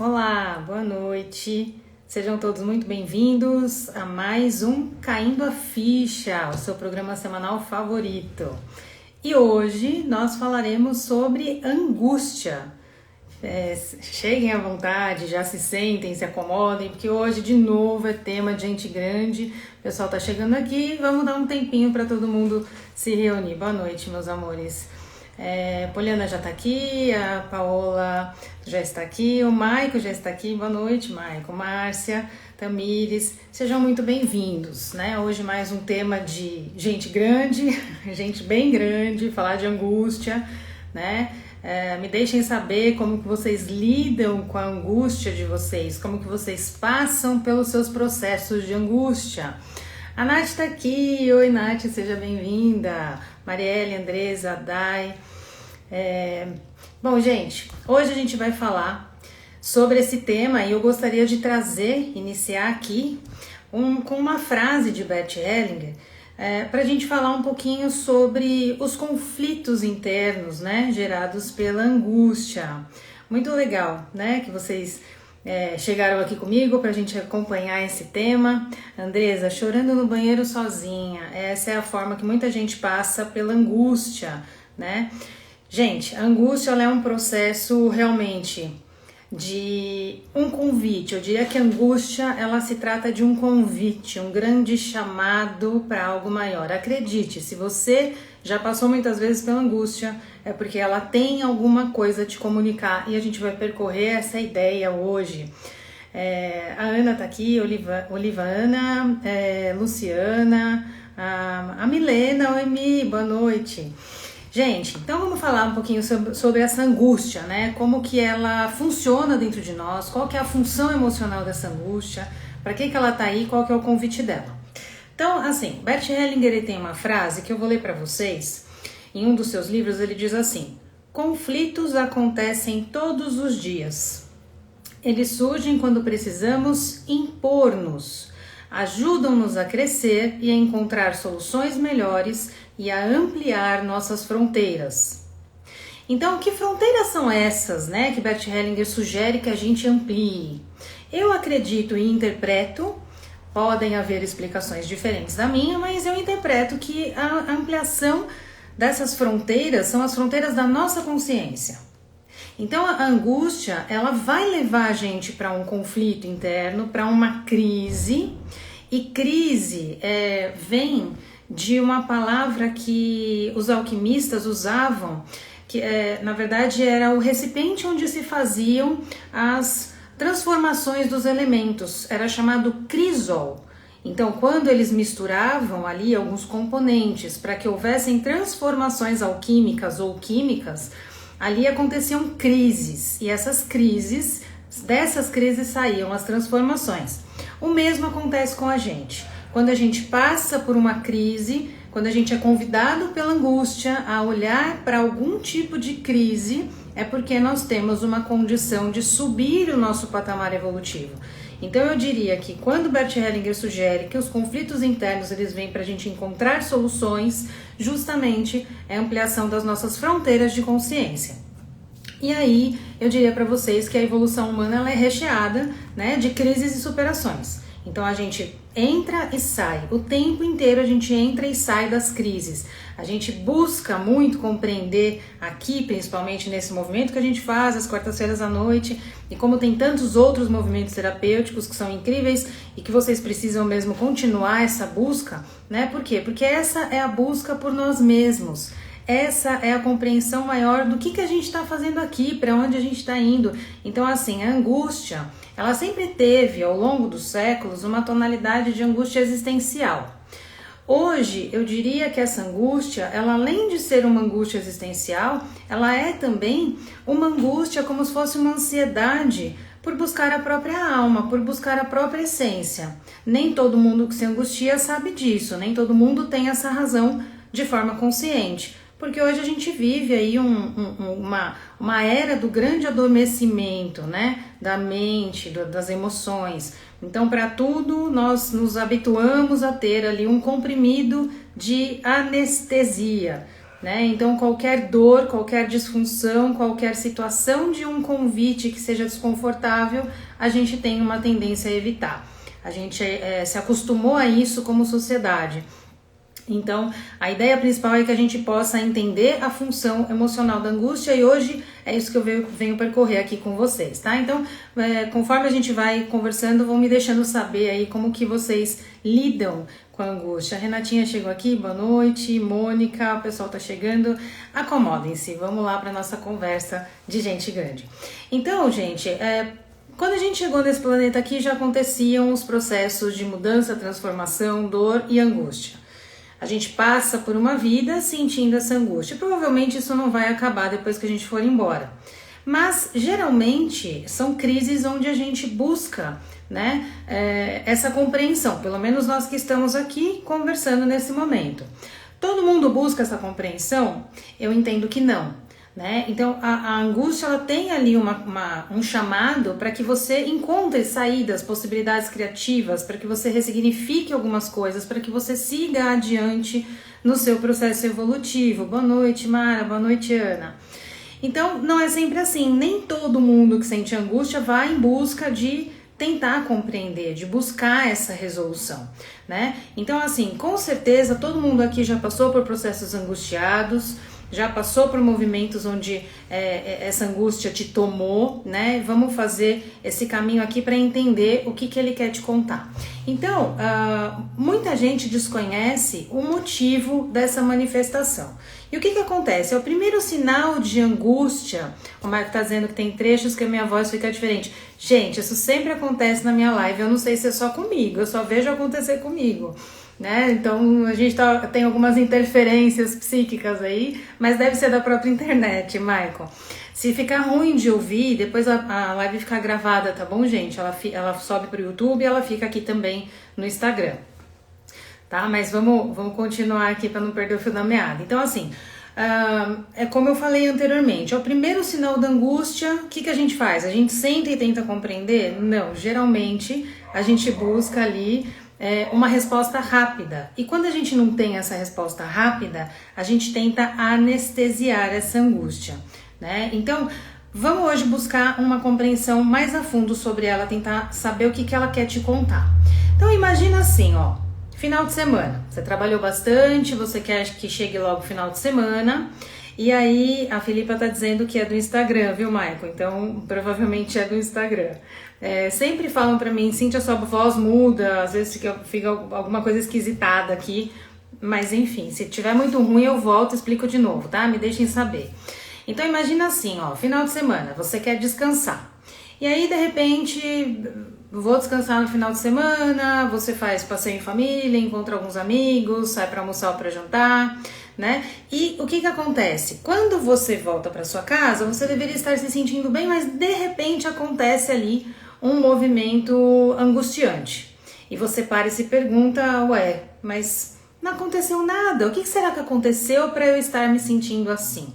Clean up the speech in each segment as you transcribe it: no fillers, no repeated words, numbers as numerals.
Olá, boa noite. Sejam todos muito bem-vindos a mais um Caindo a Ficha, o seu programa semanal favorito. E hoje nós falaremos sobre angústia. Cheguem à vontade, já se sentem, se acomodem, porque hoje de novo é tema de gente grande. O pessoal tá chegando aqui, vamos dar um tempinho para todo mundo se reunir. Boa noite, meus amores. Poliana já está aqui, a Paola já está aqui, o Maico já está aqui. Boa noite, Maico, Márcia, Tamires, sejam muito bem-vindos, né? Hoje mais um tema de gente grande, gente bem grande, falar de angústia, né? Me deixem saber como que vocês lidam com a angústia de vocês, como que vocês passam pelos seus processos de angústia. A Nath está aqui, oi Nath, seja bem-vinda. Marielle, Andresa, Dai. Bom, gente, hoje a gente vai falar sobre esse tema e eu gostaria de iniciar aqui com uma frase de Bert Hellinger, para a gente falar um pouquinho sobre os conflitos internos, né, gerados pela angústia. Muito legal, né, que vocês chegaram aqui comigo para a gente acompanhar esse tema. Andresa, chorando no banheiro sozinha. Essa é a forma que muita gente passa pela angústia, né? Gente, a angústia ela é um processo realmente de um convite. Eu diria que a angústia ela se trata de um convite, um grande chamado para algo maior. Acredite, se você já passou muitas vezes pela angústia, é porque ela tem alguma coisa a te comunicar e a gente vai percorrer essa ideia hoje. A Ana tá aqui, Olivana, Luciana, a Milena, oi Mi, boa noite. Gente, então vamos falar um pouquinho sobre essa angústia, né? Como que ela funciona dentro de nós, qual que é a função emocional dessa angústia, para que ela tá aí, qual que é o convite dela. Então, assim, Bert Hellinger ele tem uma frase que eu vou ler para vocês. Em um dos seus livros ele diz assim: conflitos acontecem todos os dias. Eles surgem quando precisamos impor-nos, ajudam-nos a crescer e a encontrar soluções melhores e a ampliar nossas fronteiras. Então, que fronteiras são essas, né, que Bert Hellinger sugere que a gente amplie? Eu acredito e interpreto, podem haver explicações diferentes da minha, mas eu interpreto que a ampliação dessas fronteiras são as fronteiras da nossa consciência. Então a angústia, ela vai levar a gente para um conflito interno, para uma crise, e crise vem de uma palavra que os alquimistas usavam, que na verdade era o recipiente onde se faziam as transformações dos elementos, era chamado crisol. Então, quando eles misturavam ali alguns componentes para que houvessem transformações alquímicas ou químicas, ali aconteciam crises, e dessas crises saíam as transformações. O mesmo acontece com a gente. Quando a gente passa por uma crise, quando a gente é convidado pela angústia a olhar para algum tipo de crise, é porque nós temos uma condição de subir o nosso patamar evolutivo. Então eu diria que quando Bert Hellinger sugere que os conflitos internos eles vêm para a gente encontrar soluções, justamente é a ampliação das nossas fronteiras de consciência. E aí eu diria para vocês que a evolução humana ela é recheada, né, de crises e superações. Então a gente entra e sai, o tempo inteiro a gente entra e sai das crises. A gente busca muito compreender aqui, principalmente nesse movimento que a gente faz às quartas-feiras à noite, e como tem tantos outros movimentos terapêuticos que são incríveis e que vocês precisam mesmo continuar essa busca, né? Por quê? Porque essa é a busca por nós mesmos. Essa é a compreensão maior do que a gente está fazendo aqui, para onde a gente está indo. Então, assim, a angústia, ela sempre teve, ao longo dos séculos, uma tonalidade de angústia existencial. Hoje, eu diria que essa angústia, ela além de ser uma angústia existencial, ela é também uma angústia como se fosse uma ansiedade por buscar a própria alma, por buscar a própria essência. Nem todo mundo que se angustia sabe disso, nem todo mundo tem essa razão de forma consciente. Porque hoje a gente vive aí uma era do grande adormecimento, né? Da mente, das emoções. Então, para tudo, nós nos habituamos a ter ali um comprimido de anestesia. né? Então qualquer dor, qualquer disfunção, qualquer situação de um convite que seja desconfortável, a gente tem uma tendência a evitar. A gente se acostumou a isso como sociedade. Então, a ideia principal é que a gente possa entender a função emocional da angústia e hoje é isso que eu venho percorrer aqui com vocês, tá? Então, conforme a gente vai conversando, vão me deixando saber aí como que vocês lidam com a angústia. A Renatinha chegou aqui, boa noite, Mônica, o pessoal tá chegando, acomodem-se, vamos lá para nossa conversa de gente grande. Então, gente, quando a gente chegou nesse planeta aqui, já aconteciam os processos de mudança, transformação, dor e angústia. A gente passa por uma vida sentindo essa angústia. Provavelmente isso não vai acabar depois que a gente for embora. Mas, geralmente, são crises onde a gente busca, né, essa compreensão. Pelo menos nós que estamos aqui conversando nesse momento. Todo mundo busca essa compreensão? Eu entendo que não. Né? Então a angústia ela tem ali um chamado para que você encontre saídas, possibilidades criativas, para que você ressignifique algumas coisas, para que você siga adiante no seu processo evolutivo. Boa noite, Mara, boa noite, Ana. Então não é sempre assim, nem todo mundo que sente angústia vai em busca de tentar compreender, de buscar essa resolução, né? Então assim, com certeza todo mundo aqui já passou por processos angustiados, já passou por movimentos onde essa angústia te tomou, né? Vamos fazer esse caminho aqui para entender o que ele quer te contar. Então, muita gente desconhece o motivo dessa manifestação. E o que acontece? É o primeiro sinal de angústia. O Marco tá dizendo que tem trechos que a minha voz fica diferente. Gente, isso sempre acontece na minha live. Eu não sei se é só comigo, eu só vejo acontecer comigo. Né? Então a gente tem algumas interferências psíquicas aí, mas deve ser da própria internet, Michael. Se ficar ruim de ouvir, depois a live fica gravada, tá bom, gente? Ela sobe pro YouTube e ela fica aqui também no Instagram, tá? Mas vamos continuar aqui para não perder o fio da meada. Então assim, é como eu falei anteriormente, é o primeiro sinal da angústia. O que a gente faz? A gente senta e tenta compreender? Não, geralmente a gente busca ali uma resposta rápida. E quando a gente não tem essa resposta rápida, a gente tenta anestesiar essa angústia, né? Então, vamos hoje buscar uma compreensão mais a fundo sobre ela, tentar saber o que ela quer te contar. Então, imagina assim, ó, final de semana. Você trabalhou bastante, você quer que chegue logo o final de semana. E aí, a Filipa tá dizendo que é do Instagram, viu, Michael? Então, provavelmente é do Instagram. Sempre falam pra mim, Cíntia, sua voz muda, às vezes fica alguma coisa esquisitada aqui. Mas, enfim, se tiver muito ruim, eu volto e explico de novo, tá? Me deixem saber. Então, imagina assim, ó, final de semana, você quer descansar. E aí, de repente, vou descansar no final de semana, você faz passeio em família, encontra alguns amigos, sai pra almoçar ou pra jantar, né? E o que acontece? Quando você volta para sua casa, você deveria estar se sentindo bem, mas de repente acontece ali um movimento angustiante. E você para e se pergunta, ué, mas não aconteceu nada, o que será que aconteceu para eu estar me sentindo assim?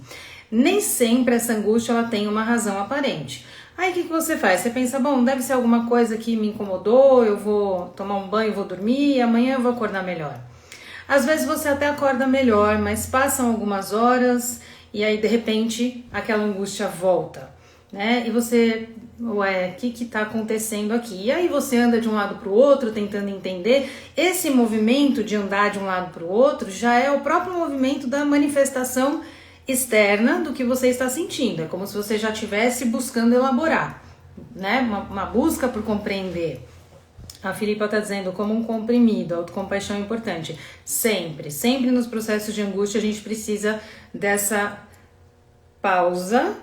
Nem sempre essa angústia ela tem uma razão aparente. Aí o que você faz? Você pensa, bom, deve ser alguma coisa que me incomodou, eu vou tomar um banho, vou dormir e amanhã eu vou acordar melhor. Às vezes você até acorda melhor, mas passam algumas horas e aí de repente aquela angústia volta, né? E você, ué, o que tá acontecendo aqui? E aí você anda de um lado para o outro tentando entender. Esse movimento de andar de um lado para o outro já é o próprio movimento da manifestação externa do que você está sentindo. É como se você já estivesse buscando elaborar, né? Uma busca por compreender. A Filipa está dizendo como um comprimido, a autocompaixão é importante. Sempre nos processos de angústia a gente precisa dessa pausa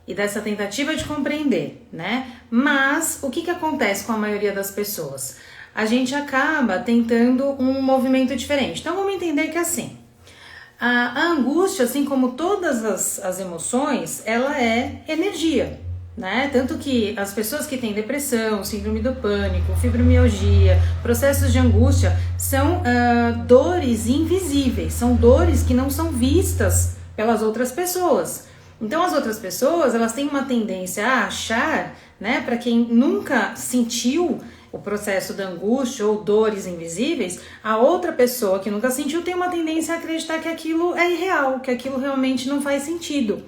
e dessa tentativa de compreender, né? Mas o que acontece com a maioria das pessoas? A gente acaba tentando um movimento diferente. Então vamos entender que assim, a angústia, assim como todas as emoções, ela é energia, né? Tanto que as pessoas que têm depressão, síndrome do pânico, fibromialgia, processos de angústia são dores invisíveis, são dores que não são vistas pelas outras pessoas. Então as outras pessoas, elas têm uma tendência a achar, né, para quem nunca sentiu o processo da angústia ou dores invisíveis, a outra pessoa que nunca sentiu tem uma tendência a acreditar que aquilo é irreal, que aquilo realmente não faz sentido,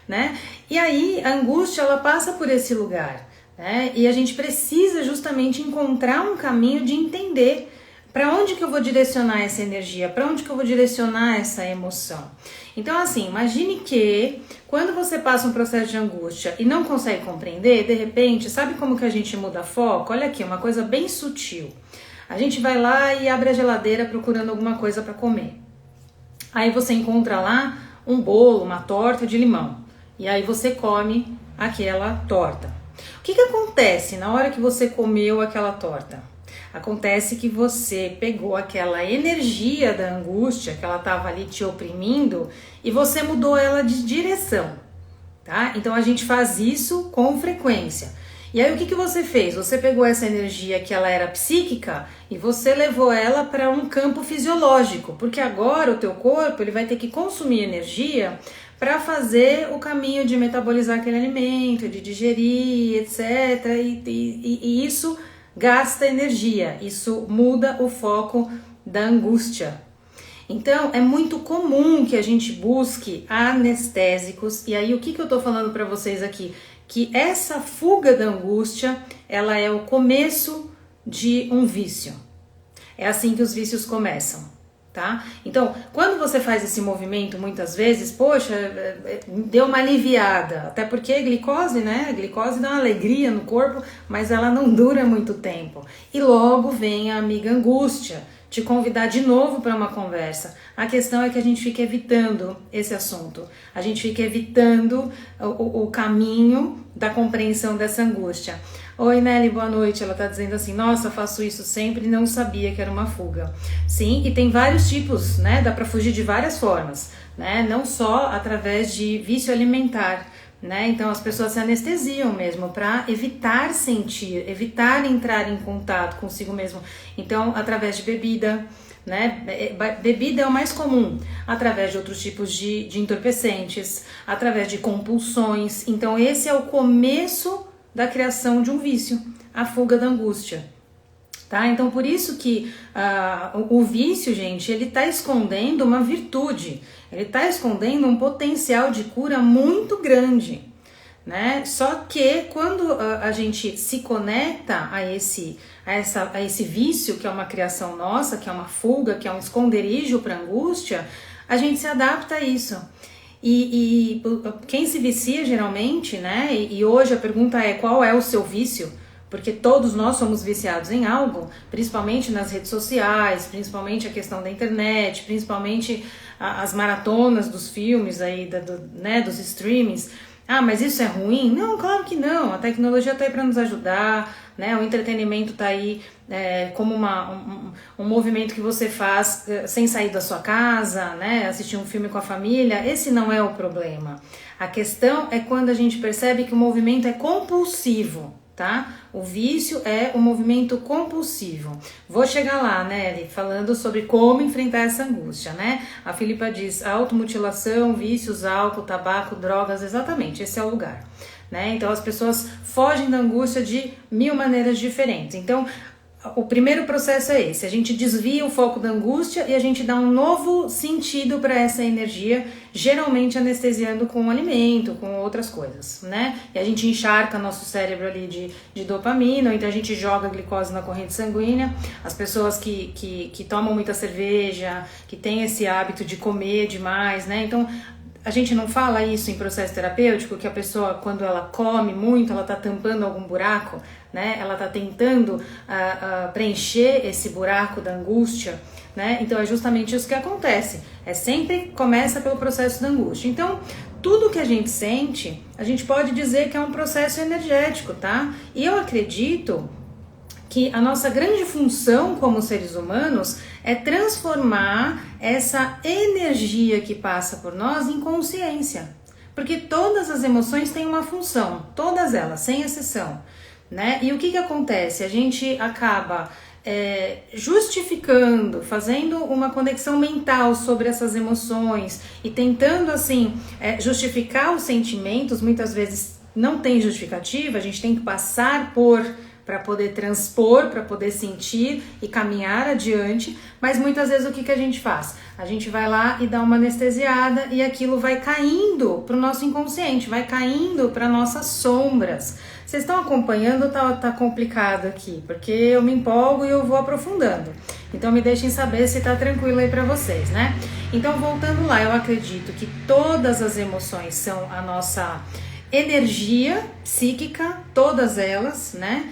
né? E aí a angústia, ela passa por esse lugar, né? E a gente precisa justamente encontrar um caminho de entender para onde que eu vou direcionar essa energia, para onde que eu vou direcionar essa emoção. Então, assim, imagine que quando você passa um processo de angústia e não consegue compreender, de repente, sabe como que a gente muda foco? Olha aqui, uma coisa bem sutil. A gente vai lá e abre a geladeira procurando alguma coisa para comer. Aí você encontra lá um bolo, uma torta de limão. E aí você come aquela torta. O que acontece na hora que você comeu aquela torta? Acontece que você pegou aquela energia da angústia que ela estava ali te oprimindo e você mudou ela de direção, tá? Então a gente faz isso com frequência. E aí o que você fez? Você pegou essa energia que ela era psíquica e você levou ela para um campo fisiológico, porque agora o teu corpo ele vai ter que consumir energia para fazer o caminho de metabolizar aquele alimento, de digerir, etc. E isso gasta energia, isso muda o foco da angústia. Então, é muito comum que a gente busque anestésicos, e aí o que eu tô falando para vocês aqui? Que essa fuga da angústia, ela é o começo de um vício. É assim que os vícios começam. Tá? Então, quando você faz esse movimento, muitas vezes, poxa, deu uma aliviada, até porque a glicose, né? A glicose dá uma alegria no corpo, mas ela não dura muito tempo. E logo vem a amiga angústia, te convidar de novo para uma conversa. A questão é que a gente fica evitando esse assunto, a gente fica evitando o caminho da compreensão dessa angústia. Oi, Nelly, boa noite. Ela tá dizendo assim, nossa, faço isso sempre e não sabia que era uma fuga. Sim, e tem vários tipos, né? Dá pra fugir de várias formas, né? Não só através de vício alimentar, né? Então as pessoas se anestesiam mesmo para evitar sentir, evitar entrar em contato consigo mesmo. Então, através de bebida, né? Bebida é o mais comum, através de outros tipos de entorpecentes, através de compulsões. Então, esse é o começo da criação de um vício, a fuga da angústia, tá? Então, por isso que o vício, gente, ele tá escondendo uma virtude, ele tá escondendo um potencial de cura muito grande, né? Só que quando a gente se conecta a esse vício, que é uma criação nossa, que é uma fuga, que é um esconderijo para angústia, a gente se adapta a isso. E quem se vicia geralmente, né? E hoje a pergunta é qual é o seu vício? Porque todos nós somos viciados em algo, principalmente nas redes sociais, principalmente a questão da internet, principalmente as maratonas dos filmes aí, né, dos streamings. Ah, mas isso é ruim? Não, claro que não. A tecnologia está aí para nos ajudar, né? O entretenimento está aí como um movimento que você faz sem sair da sua casa, né? Assistir um filme com a família. Esse não é o problema. A questão é quando a gente percebe que o movimento é compulsivo, tá? O vício é um movimento compulsivo. Vou chegar lá, né, falando sobre como enfrentar essa angústia, né? A Filipa diz, automutilação, vícios, álcool, tabaco, drogas, exatamente, esse é o lugar, né? Então as pessoas fogem da angústia de 1000 maneiras diferentes. Então, o primeiro processo é esse, a gente desvia o foco da angústia e a gente dá um novo sentido para essa energia, geralmente anestesiando com alimento, com outras coisas, né? E a gente encharca nosso cérebro ali de dopamina, ou então a gente joga glicose na corrente sanguínea. As pessoas que tomam muita cerveja, que têm esse hábito de comer demais, né? Então, a gente não fala isso em processo terapêutico, que a pessoa, quando ela come muito, ela está tampando algum buraco, né? Ela está tentando preencher esse buraco da angústia, né? Então é justamente isso que acontece. Sempre começa pelo processo da angústia. Então, tudo que a gente sente, a gente pode dizer que é um processo energético, tá? E eu acredito que a nossa grande função como seres humanos é transformar essa energia que passa por nós em consciência. Porque todas as emoções têm uma função, todas elas, sem exceção, né? E o que acontece? A gente acaba justificando, fazendo uma conexão mental sobre essas emoções e tentando, assim, justificar os sentimentos. Muitas vezes não tem justificativa, a gente tem que passar por para poder transpor, para poder sentir e caminhar adiante, mas muitas vezes o que a gente faz? A gente vai lá e dá uma anestesiada e aquilo vai caindo para o nosso inconsciente, vai caindo para nossas sombras. Vocês estão acompanhando ou tá complicado aqui? Porque eu me empolgo e eu vou aprofundando. Então me deixem saber se tá tranquilo aí para vocês, né? Então voltando lá, eu acredito que todas as emoções são a nossa energia psíquica, todas elas, né?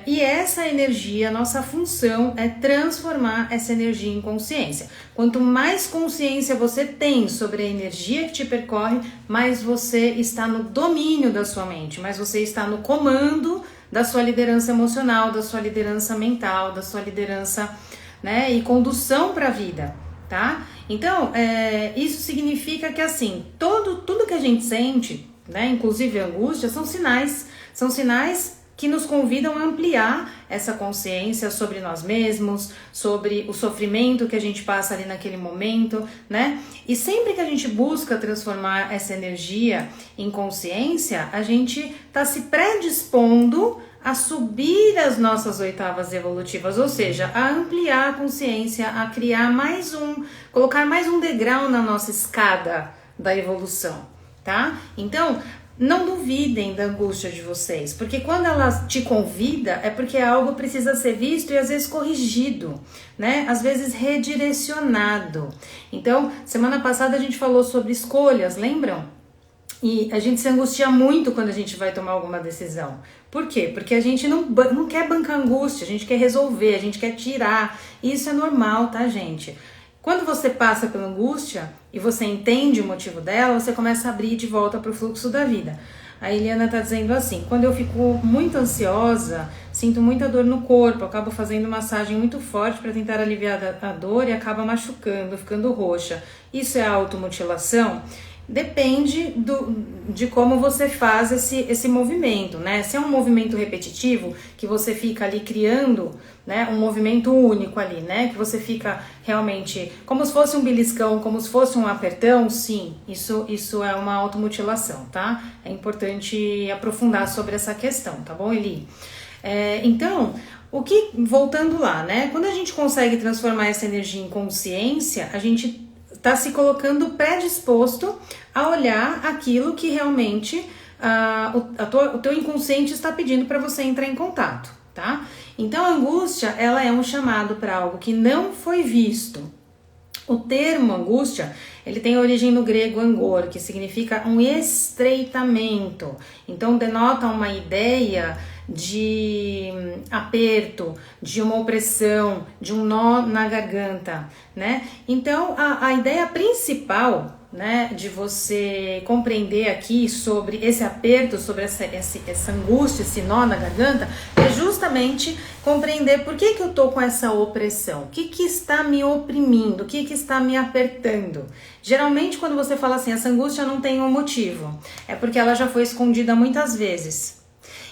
E essa energia, nossa função é transformar essa energia em consciência. Quanto mais consciência você tem sobre a energia que te percorre, mais você está no domínio da sua mente, mais você está no comando da sua liderança emocional, da sua liderança mental, da sua liderança, né, e condução para a vida, tá? Então, isso significa que assim, tudo que a gente sente, né, inclusive a angústia, são sinais que nos convidam a ampliar essa consciência sobre nós mesmos, sobre o sofrimento que a gente passa ali naquele momento, né? E sempre que a gente busca transformar essa energia em consciência, a gente está se predispondo a subir as nossas oitavas evolutivas, ou seja, a ampliar a consciência, a criar colocar mais um degrau na nossa escada da evolução, tá? Então, não duvidem da angústia de vocês, porque quando ela te convida é porque algo precisa ser visto e às vezes corrigido, né? Às vezes redirecionado. Então, semana passada a gente falou sobre escolhas, lembram? E a gente se angustia muito quando a gente vai tomar alguma decisão. Por quê? Porque a gente não quer bancar angústia, a gente quer resolver, a gente quer tirar. E isso é normal, tá, gente? Quando você passa pela angústia e você entende o motivo dela, você começa a abrir de volta para o fluxo da vida. A Eliana tá dizendo assim: quando eu fico muito ansiosa, sinto muita dor no corpo, acabo fazendo massagem muito forte para tentar aliviar a dor e acaba machucando, ficando roxa. Isso é automutilação? Depende de como você faz esse movimento, né? Se é um movimento repetitivo, que você fica ali criando, né, um movimento único ali, né? Que você fica realmente como se fosse um beliscão, como se fosse um apertão, sim, isso é uma automutilação, tá? É importante aprofundar sobre essa questão, tá bom, Eli? Então, voltando lá, né? Quando a gente consegue transformar essa energia em consciência, a gente está se colocando predisposto a olhar aquilo que realmente o teu inconsciente está pedindo para você entrar em contato, tá? Então a angústia, ela é um chamado para algo que não foi visto. O termo angústia, ele tem origem no grego angor, que significa um estreitamento. Então denota uma ideia de aperto, de uma opressão, de um nó na garganta, né? Então a ideia principal, né, de você compreender aqui sobre esse aperto, sobre essa angústia, esse nó na garganta, é justamente compreender por que eu tô com essa opressão, o que está me oprimindo, o que está me apertando. Geralmente quando você fala assim, essa angústia não tem um motivo, é porque ela já foi escondida muitas vezes.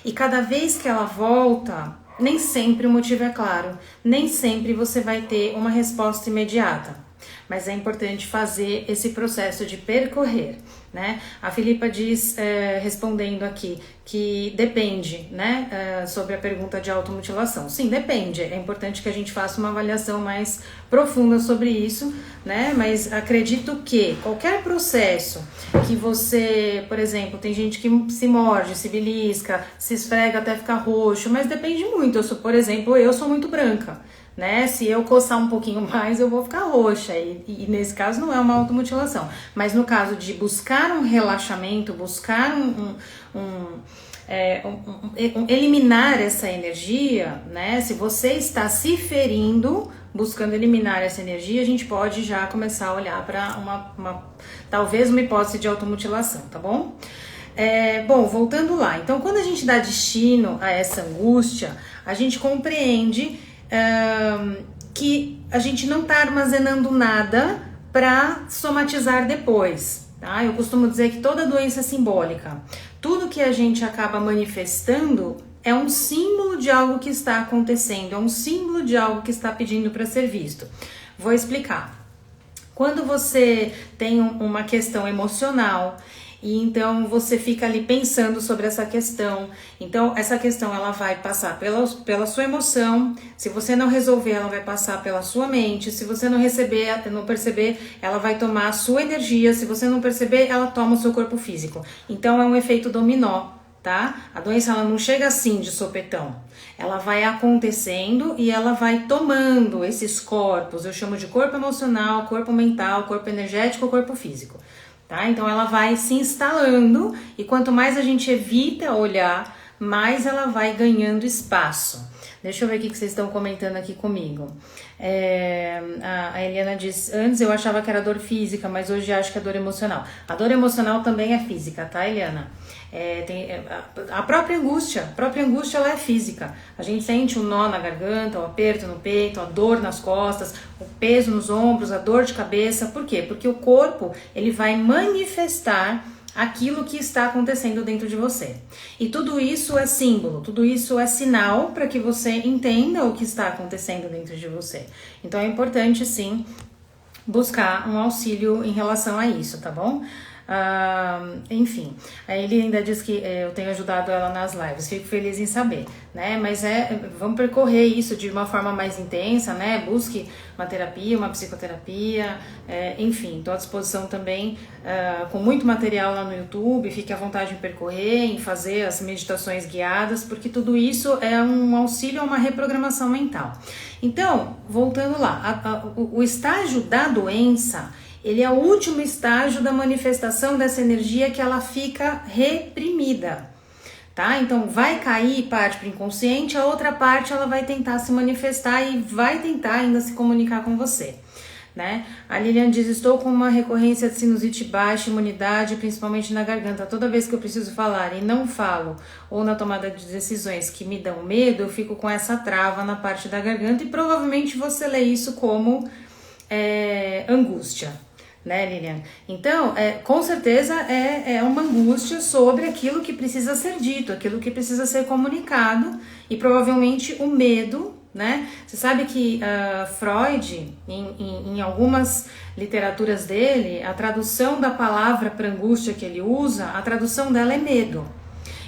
E cada vez que ela volta, nem sempre o motivo é claro, nem sempre você vai ter uma resposta imediata. Mas é importante fazer esse processo de percorrer, né? A Filipa diz, respondendo aqui, que depende, né? Sobre a pergunta de automutilação. Sim, depende. É importante que a gente faça uma avaliação mais profunda sobre isso, né? Mas acredito que qualquer processo que você, por exemplo, tem gente que se morde, se belisca, se esfrega até ficar roxo, mas depende muito. Por exemplo, eu sou muito branca, né? Se eu coçar um pouquinho mais, eu vou ficar roxa, e nesse caso não é uma automutilação, mas no caso de buscar um relaxamento, buscar eliminar essa energia, né? Se você está se ferindo, buscando eliminar essa energia, a gente pode já começar a olhar para talvez uma hipótese de automutilação, tá bom? Bom, voltando lá, então quando a gente dá destino a essa angústia, a gente compreende que a gente não está armazenando nada para somatizar depois, tá? Eu costumo dizer que toda doença é simbólica. Tudo que a gente acaba manifestando é um símbolo de algo que está acontecendo, é um símbolo de algo que está pedindo para ser visto. Vou explicar. Quando você tem uma questão emocional e então você fica ali pensando sobre essa questão. Então essa questão ela vai passar pela sua emoção, se você não resolver ela vai passar pela sua mente, se você não perceber, ela vai tomar a sua energia, se você não perceber, ela toma o seu corpo físico. Então é um efeito dominó, tá? A doença ela não chega assim de sopetão. Ela vai acontecendo e ela vai tomando esses corpos, eu chamo de corpo emocional, corpo mental, corpo energético, corpo físico, tá? Então ela vai se instalando e quanto mais a gente evita olhar, mais ela vai ganhando espaço. Deixa eu ver o que vocês estão comentando aqui comigo. A Eliana diz, antes eu achava que era dor física, mas hoje acho que é dor emocional. A dor emocional também é física, tá, Eliana? A própria angústia ela é física. A gente sente um nó na garganta, o aperto no peito, a dor nas costas, o peso nos ombros, a dor de cabeça. Por quê? Porque o corpo ele vai manifestar aquilo que está acontecendo dentro de você. E tudo isso é símbolo, tudo isso é sinal para que você entenda o que está acontecendo dentro de você. Então é importante sim buscar um auxílio em relação a isso, tá bom? Enfim, ele ainda diz que eu tenho ajudado ela nas lives, fico feliz em saber, né? Mas vamos percorrer isso de uma forma mais intensa, né? Busque uma terapia, uma psicoterapia, enfim, estou à disposição também com muito material lá no YouTube, fique à vontade em percorrer, em fazer as meditações guiadas, porque tudo isso é um auxílio a uma reprogramação mental. Então, voltando lá, o estágio da doença, ele é o último estágio da manifestação dessa energia que ela fica reprimida, tá? Então vai cair parte para o inconsciente, a outra parte ela vai tentar se manifestar e vai tentar ainda se comunicar com você, né? A Lilian diz, estou com uma recorrência de sinusite baixa, imunidade, principalmente na garganta. Toda vez que eu preciso falar e não falo, ou na tomada de decisões que me dão medo, eu fico com essa trava na parte da garganta e provavelmente você lê isso como angústia, né, Lilian? Então, com certeza é uma angústia sobre aquilo que precisa ser dito, aquilo que precisa ser comunicado e provavelmente o medo, né? Você sabe que Freud, em algumas literaturas dele, a tradução da palavra para angústia que ele usa, a tradução dela é medo.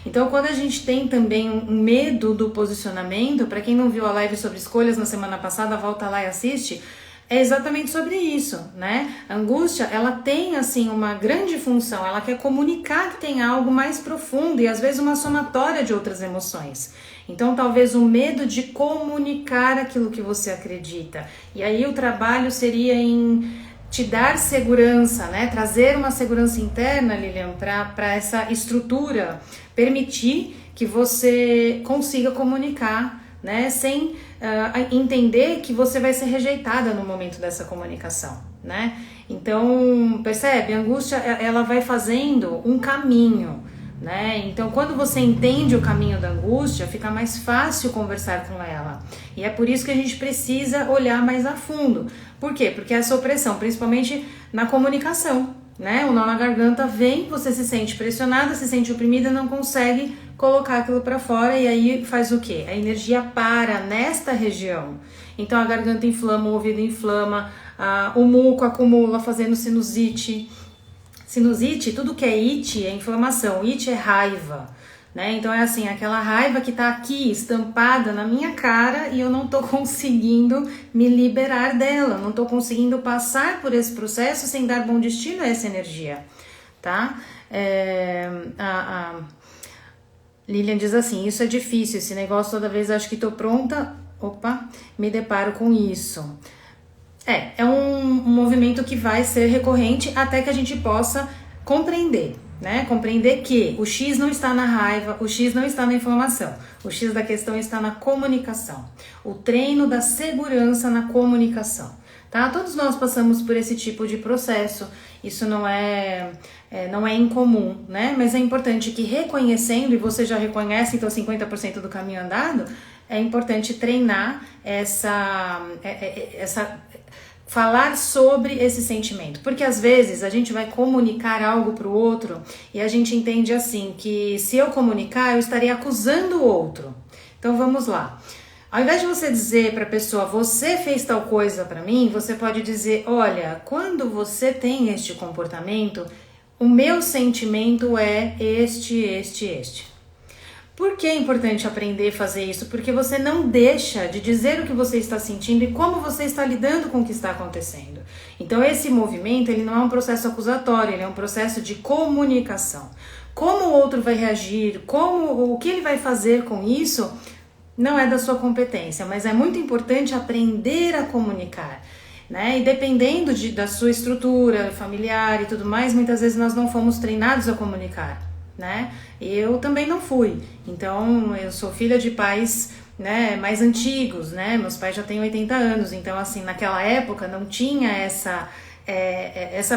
Então, quando a gente tem também um medo do posicionamento, para quem não viu a live sobre escolhas na semana passada, volta lá e assiste. É exatamente sobre isso, né? A angústia, ela tem, assim, uma grande função, ela quer comunicar que tem algo mais profundo e, às vezes, uma somatória de outras emoções. Então, talvez o medo de comunicar aquilo que você acredita. E aí, o trabalho seria em te dar segurança, né? Trazer uma segurança interna, Lilian, para essa estrutura, permitir que você consiga comunicar, né, sem entender que você vai ser rejeitada no momento dessa comunicação, né? Então, percebe? A angústia, ela vai fazendo um caminho, né? Então, quando você entende o caminho da angústia, fica mais fácil conversar com ela. E é por isso que a gente precisa olhar mais a fundo. Por quê? Porque essa opressão, principalmente na comunicação, né? O nó na garganta vem, você se sente pressionada, se sente oprimida, não consegue colocar aquilo para fora e aí faz o quê? A energia para nesta região. Então a garganta inflama, o ouvido inflama, o muco acumula fazendo sinusite. Sinusite, tudo que é it é inflamação, it é raiva, né? Então é assim, aquela raiva que tá aqui estampada na minha cara e eu não tô conseguindo me liberar dela, não tô conseguindo passar por esse processo sem dar bom destino a essa energia, tá? Lilian diz assim, isso é difícil, esse negócio toda vez acho que tô pronta, me deparo com isso. É um movimento que vai ser recorrente até que a gente possa compreender, né? Compreender que o X não está na raiva, o X não está na inflamação, o X da questão está na comunicação, o treino da segurança na comunicação, tá? Todos nós passamos por esse tipo de processo, isso não é incomum, né? Mas é importante que reconhecendo, e você já reconhece, então 50% do caminho andado, é importante treinar falar sobre esse sentimento, porque às vezes a gente vai comunicar algo para o outro e a gente entende assim, que se eu comunicar eu estaria acusando o outro. Então vamos lá, ao invés de você dizer para a pessoa, você fez tal coisa para mim, você pode dizer, olha, quando você tem este comportamento, o meu sentimento é este. Por que é importante aprender a fazer isso? Porque você não deixa de dizer o que você está sentindo e como você está lidando com o que está acontecendo. Então esse movimento, ele não é um processo acusatório, ele é um processo de comunicação. Como o outro vai reagir, o que ele vai fazer com isso, não é da sua competência, mas é muito importante aprender a comunicar, né? E dependendo da sua estrutura familiar e tudo mais, muitas vezes nós não fomos treinados a comunicar, né? Eu também não fui. Então, eu sou filha de pais, né, mais antigos, né? Meus pais já têm 80 anos, então assim, naquela época não tinha essa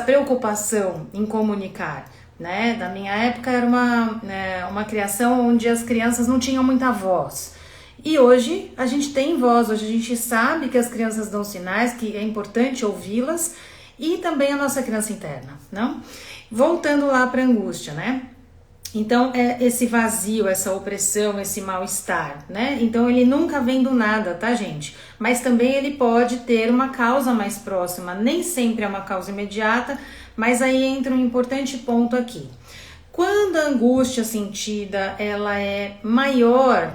preocupação em comunicar, né? Da minha época era uma criação onde as crianças não tinham muita voz. E hoje a gente tem voz, hoje a gente sabe que as crianças dão sinais, que é importante ouvi-las, e também a nossa criança interna, não? Voltando lá para a angústia, né? Então, é esse vazio, essa opressão, esse mal-estar, né? Então, ele nunca vem do nada, tá, gente? Mas também ele pode ter uma causa mais próxima, nem sempre é uma causa imediata, mas aí entra um importante ponto aqui. Quando a angústia sentida, ela é maior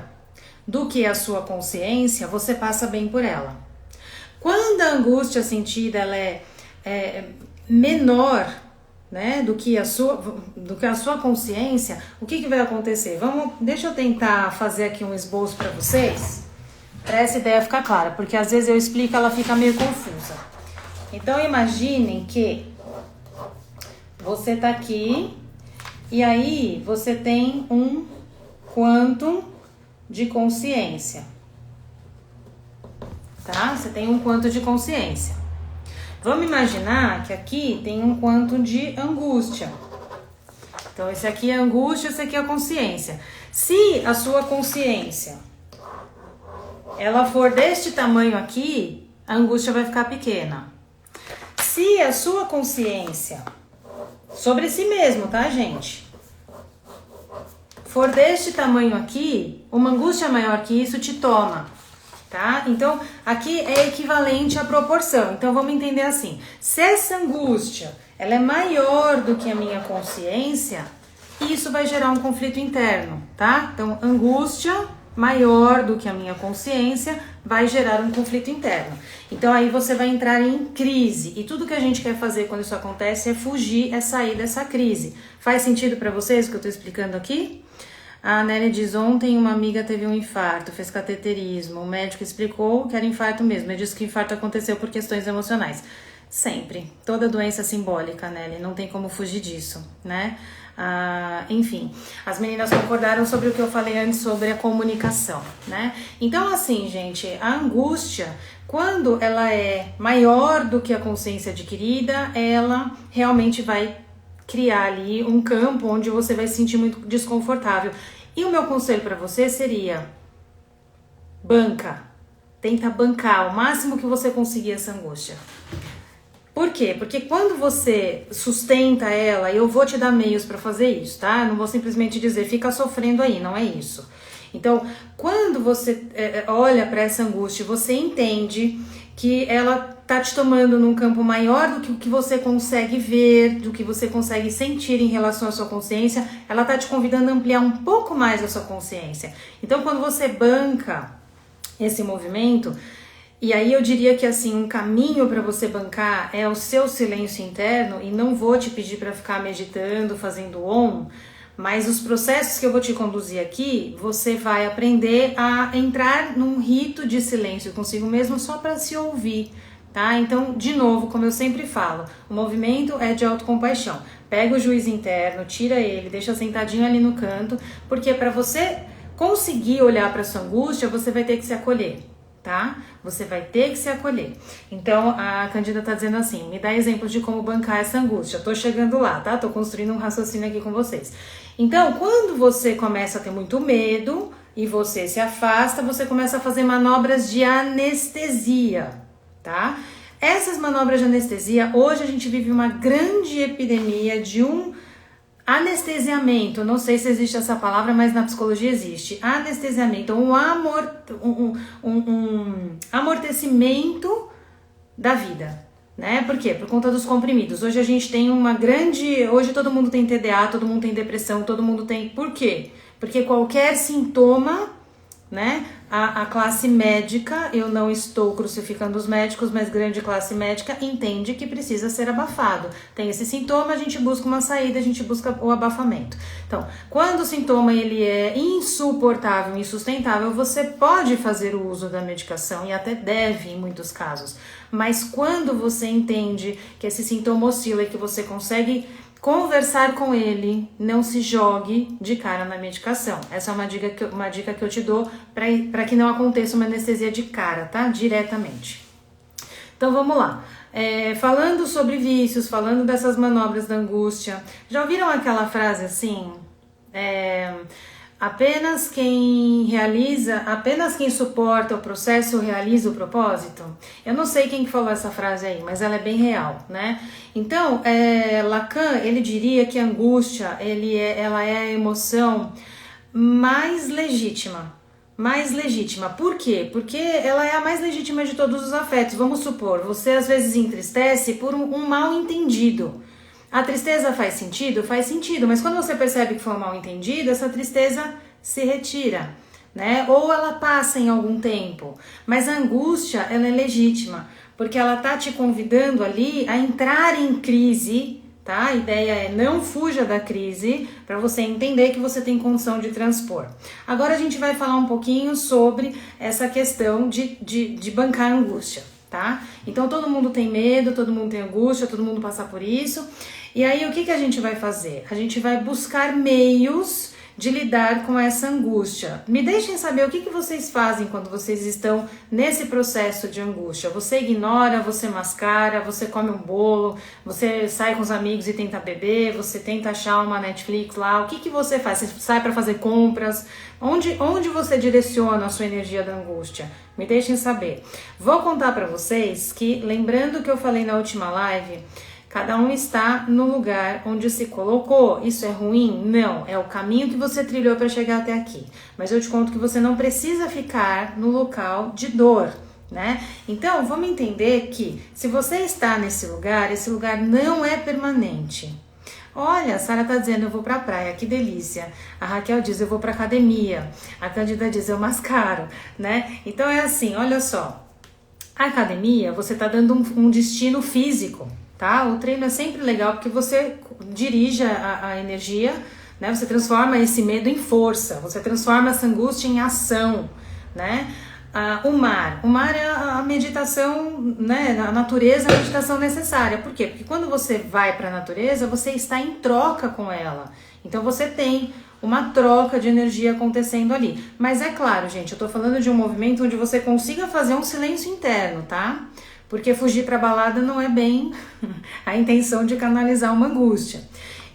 do que a sua consciência, você passa bem por ela. Quando a angústia sentida, ela é menor, né, do que a sua consciência, o que vai acontecer? Deixa eu tentar fazer aqui um esboço para vocês, para essa ideia ficar clara, porque às vezes eu explico, ela fica meio confusa. Então imaginem que você tá aqui e aí você tem um quantum de consciência, tá? Você tem um quantum de consciência. Vamos imaginar que aqui tem um quantum de angústia. Então, esse aqui é a angústia, esse aqui é a consciência. Se a sua consciência, ela for deste tamanho aqui, a angústia vai ficar pequena. Se a sua consciência, sobre si mesmo, tá, gente? For deste tamanho aqui, uma angústia maior que isso te toma. Tá? Então, aqui é equivalente à proporção. Então, vamos entender assim. Se essa angústia, ela é maior do que a minha consciência, isso vai gerar um conflito interno, tá? Então, angústia maior do que a minha consciência vai gerar um conflito interno. Então, aí você vai entrar em crise. E tudo que a gente quer fazer quando isso acontece é fugir, é sair dessa crise. Faz sentido para vocês o que eu tô explicando aqui? A Nélia diz, ontem uma amiga teve um infarto, fez cateterismo, o médico explicou que era infarto mesmo, ele disse que o infarto aconteceu por questões emocionais. Sempre, toda doença simbólica, Nélia, não tem como fugir disso, né? Enfim, as meninas concordaram sobre o que eu falei antes sobre a comunicação, né? Então assim, gente, a angústia, quando ela é maior do que a consciência adquirida, ela realmente vai criar ali um campo onde você vai se sentir muito desconfortável. E o meu conselho para você seria: tenta bancar o máximo que você conseguir essa angústia. Por quê? Porque quando você sustenta ela, eu vou te dar meios para fazer isso, tá? Não vou simplesmente dizer, fica sofrendo aí, não é isso. Então, quando você olha para essa angústia, você entende que ela tá te tomando num campo maior do que o que você consegue ver, do que você consegue sentir em relação à sua consciência, ela tá te convidando a ampliar um pouco mais a sua consciência. Então, quando você banca esse movimento, e aí eu diria que assim, um caminho para você bancar é o seu silêncio interno, e não vou te pedir para ficar meditando, fazendo OM, mas os processos que eu vou te conduzir aqui, você vai aprender a entrar num rito de silêncio consigo mesmo só para se ouvir, tá? Então, de novo, como eu sempre falo, o movimento é de autocompaixão. Pega o juiz interno, tira ele, deixa sentadinho ali no canto, porque para você conseguir olhar para sua angústia, você vai ter que se acolher, tá? Você vai ter que se acolher. Então, a Cândida tá dizendo assim, me dá exemplos de como bancar essa angústia. Tô chegando lá, tá? Tô construindo um raciocínio aqui com vocês. Então, quando você começa a ter muito medo e você se afasta, você começa a fazer manobras de anestesia, tá? Essas manobras de anestesia, hoje a gente vive uma grande epidemia de um anestesiamento, não sei se existe essa palavra, mas na psicologia existe. Anestesiamento, um amortecimento da vida, né? Por quê? Por conta dos comprimidos. Hoje a gente tem hoje todo mundo tem TDA, todo mundo tem depressão, todo mundo tem... Por quê? Porque qualquer sintoma, né? A classe médica, eu não estou crucificando os médicos, mas grande classe médica entende que precisa ser abafado. Tem esse sintoma, a gente busca uma saída, a gente busca o abafamento. Então, quando o sintoma ele é insuportável, insustentável, você pode fazer o uso da medicação e até deve em muitos casos. Mas quando você entende que esse sintoma oscila e que você consegue conversar com ele, não se jogue de cara na medicação. Essa é uma dica que eu te dou para que não aconteça uma anestesia de cara, tá? Diretamente. Então vamos lá. Falando sobre vícios, falando dessas manobras da angústia, já ouviram aquela frase assim? Apenas quem suporta o processo realiza o propósito? Eu não sei quem que falou essa frase aí, mas ela é bem real, né? Então, Lacan, ele diria que a angústia, ela é a emoção mais legítima. Por quê? Porque ela é a mais legítima de todos os afetos. Vamos supor, você às vezes entristece por um mal entendido. A tristeza faz sentido? Faz sentido, mas quando você percebe que foi um mal entendido, essa tristeza se retira, né? Ou ela passa em algum tempo. Mas a angústia, ela é legítima, porque ela tá te convidando ali a entrar em crise, tá? A ideia é não fuja da crise, para você entender que você tem condição de transpor. Agora a gente vai falar um pouquinho sobre essa questão de bancar a angústia, tá? Então todo mundo tem medo, todo mundo tem angústia, todo mundo passa por isso. E aí o que a gente vai fazer? A gente vai buscar meios de lidar com essa angústia. Me deixem saber o que vocês fazem quando vocês estão nesse processo de angústia. Você ignora, você mascara, você come um bolo, você sai com os amigos e tenta beber, você tenta achar uma Netflix lá. O que você faz? Você sai para fazer compras? Onde você direciona a sua energia da angústia? Me deixem saber. Vou contar para vocês que, lembrando que eu falei na última live, cada um está no lugar onde se colocou. Isso é ruim? Não. É o caminho que você trilhou para chegar até aqui. Mas eu te conto que você não precisa ficar no local de dor, né? Então, vamos entender que se você está nesse lugar, esse lugar não é permanente. Olha, a Sara tá dizendo, eu vou pra praia, que delícia. A Raquel diz, eu vou pra academia. A Cândida diz, eu mascaro, né? Então é assim, olha só. A academia, você tá dando um destino físico. Tá? O treino é sempre legal porque você dirige a energia, né? Você transforma esse medo em força, você transforma essa angústia em ação, né? O mar é a meditação, né? A natureza é a meditação necessária. Por quê? Porque quando você vai para a natureza, você está em troca com ela. Então você tem uma troca de energia acontecendo ali. Mas é claro, gente, eu tô falando de um movimento onde você consiga fazer um silêncio interno, tá? Porque fugir para balada não é bem a intenção de canalizar uma angústia.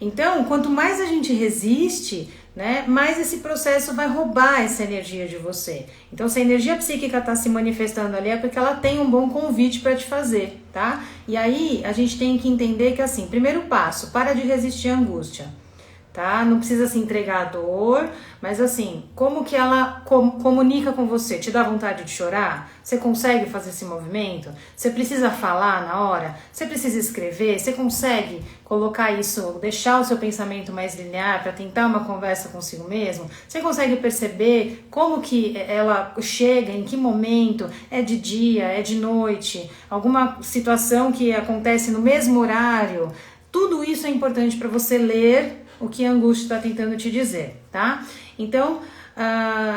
Então, quanto mais a gente resiste, né, mais esse processo vai roubar essa energia de você. Então, se a energia psíquica está se manifestando ali, é porque ela tem um bom convite para te fazer, tá? E aí, a gente tem que entender que, assim, primeiro passo, para de resistir à angústia. Tá? Não precisa se entregar à dor, mas assim, como que ela comunica com você? Te dá vontade de chorar? Você consegue fazer esse movimento? Você precisa falar na hora? Você precisa escrever? Você consegue colocar isso, deixar o seu pensamento mais linear para tentar uma conversa consigo mesmo? Você consegue perceber como que ela chega, em que momento? É de dia, é de noite? Alguma situação que acontece no mesmo horário? Tudo isso é importante para você ler o que a angústia está tentando te dizer, tá? Então,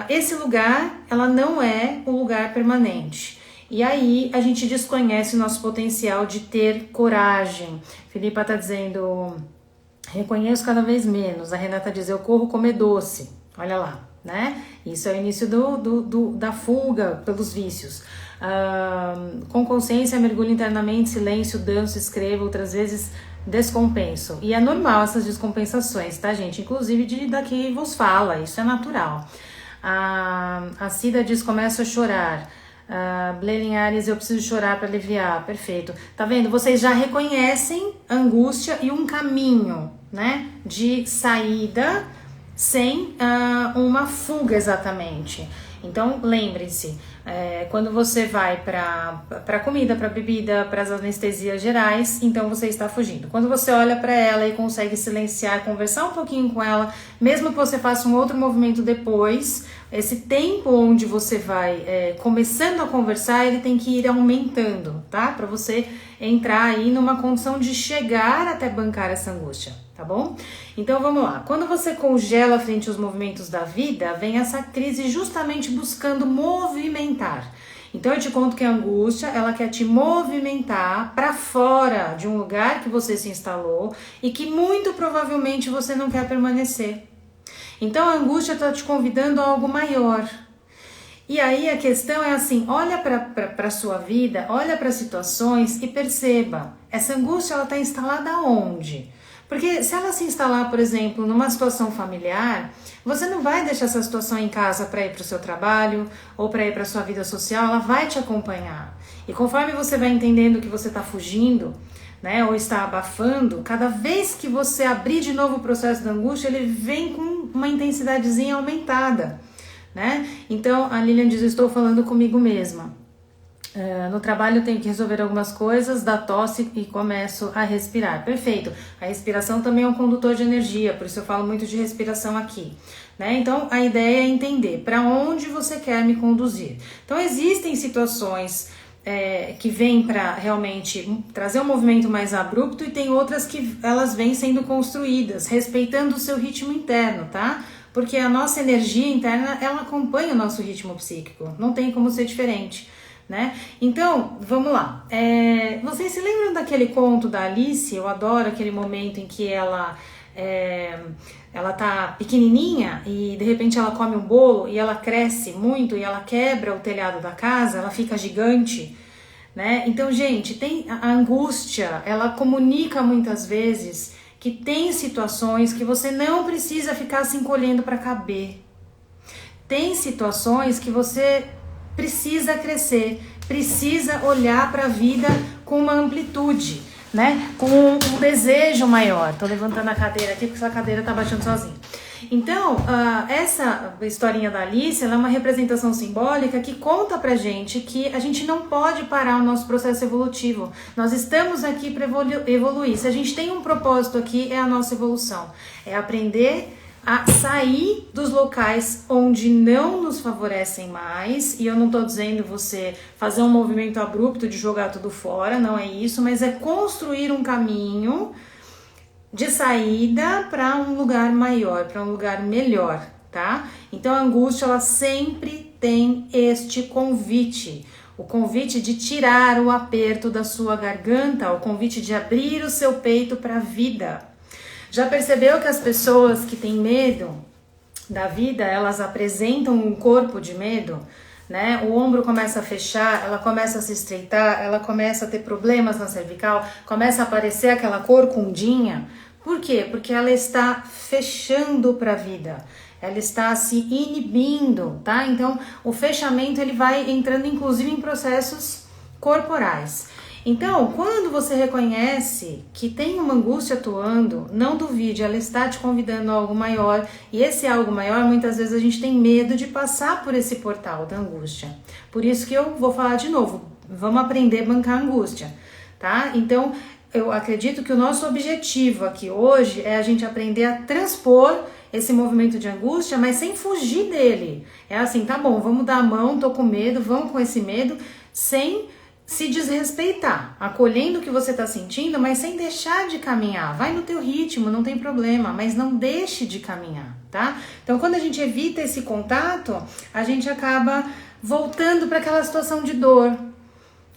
esse lugar, ela não é um lugar permanente. E aí, a gente desconhece o nosso potencial de ter coragem. Filipa tá dizendo, reconheço cada vez menos. A Renata diz, eu corro comer doce. Olha lá, né? Isso é o início da fuga pelos vícios. Com consciência, mergulho internamente, silêncio, danço, escrevo, outras vezes descompenso. E é normal essas descompensações, tá, gente? Inclusive daqui vos fala, isso é natural. A Cida diz, começo a chorar. Blaine Ares, eu preciso chorar para aliviar. Perfeito. Tá vendo? Vocês já reconhecem angústia e um caminho, né, de saída sem uma fuga exatamente. Então, lembre-se, quando você vai para comida, para bebida, para as anestesias gerais, então você está fugindo. Quando você olha para ela e consegue silenciar, conversar um pouquinho com ela, mesmo que você faça um outro movimento depois, esse tempo onde você vai começando a conversar, ele tem que ir aumentando, tá? Para você entrar aí numa condição de chegar até bancar essa angústia, tá bom? Então vamos lá. Quando você congela frente aos movimentos da vida, vem essa crise justamente buscando movimentar. Então eu te conto que a angústia, ela quer te movimentar para fora de um lugar que você se instalou e que muito provavelmente você não quer permanecer. Então a angústia está te convidando a algo maior. E aí a questão é assim, olha para a sua vida, olha para as situações e perceba, essa angústia ela está instalada onde? Porque se ela se instalar, por exemplo, numa situação familiar, você não vai deixar essa situação em casa para ir para o seu trabalho ou para ir para a sua vida social, ela vai te acompanhar. E conforme você vai entendendo que você está fugindo, né, ou está abafando, cada vez que você abrir de novo o processo da angústia, ele vem com uma intensidadezinha aumentada, né? Então, a Lilian diz, estou falando comigo mesma. No trabalho eu tenho que resolver algumas coisas, dá tosse e começo a respirar. Perfeito. A respiração também é um condutor de energia, por isso eu falo muito de respiração aqui, né? Então, a ideia é entender para onde você quer me conduzir. Então, existem situações que vêm para realmente trazer um movimento mais abrupto e tem outras que elas vêm sendo construídas, respeitando o seu ritmo interno, tá? Porque a nossa energia interna, ela acompanha o nosso ritmo psíquico, não tem como ser diferente, né? Então, vamos lá. Vocês se lembram daquele conto da Alice? Eu adoro aquele momento em que ela tá pequenininha e de repente ela come um bolo e ela cresce muito e ela quebra o telhado da casa, ela fica gigante, né? Então, gente, tem a angústia, ela comunica muitas vezes que tem situações que você não precisa ficar se encolhendo para caber. Tem situações que você precisa crescer, precisa olhar para a vida com uma amplitude, né? Com um desejo maior. Tô levantando a cadeira aqui porque essa cadeira tá baixando sozinha. Então, essa historinha da Alice, ela é uma representação simbólica que conta pra gente que a gente não pode parar o nosso processo evolutivo. Nós estamos aqui para evoluir. Se a gente tem um propósito aqui, é a nossa evolução. É aprender a sair dos locais onde não nos favorecem mais, e eu não estou dizendo você fazer um movimento abrupto de jogar tudo fora, não é isso, mas é construir um caminho de saída para um lugar maior, para um lugar melhor, tá? Então a angústia, ela sempre tem este convite, o convite de tirar o aperto da sua garganta, o convite de abrir o seu peito para a vida. Já percebeu que as pessoas que têm medo da vida, elas apresentam um corpo de medo, né? O ombro começa a fechar, ela começa a se estreitar, ela começa a ter problemas na cervical, começa a aparecer aquela corcundinha. Por quê? Porque ela está fechando para a vida, ela está se inibindo, tá? Então, o fechamento, ele vai entrando inclusive em processos corporais. Então, quando você reconhece que tem uma angústia atuando, não duvide, ela está te convidando a algo maior, e esse algo maior, muitas vezes a gente tem medo de passar por esse portal da angústia. Por isso que eu vou falar de novo, vamos aprender a bancar a angústia, tá? Então, eu acredito que o nosso objetivo aqui hoje é a gente aprender a transpor esse movimento de angústia, mas sem fugir dele. É assim, tá bom, vamos dar a mão, tô com medo, vamos com esse medo, sem se desrespeitar, acolhendo o que você está sentindo, mas sem deixar de caminhar. Vai no teu ritmo, não tem problema, mas não deixe de caminhar, tá? Então, quando a gente evita esse contato, a gente acaba voltando para aquela situação de dor,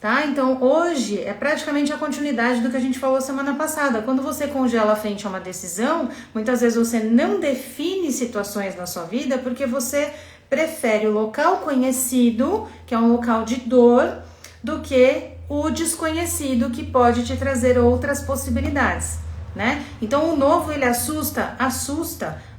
tá? Então, hoje é praticamente a continuidade do que a gente falou semana passada. Quando você congela frente a uma decisão, muitas vezes você não define situações na sua vida porque você prefere o local conhecido, que é um local de dor, do que o desconhecido, que pode te trazer outras possibilidades, né? Então o novo, ele assusta,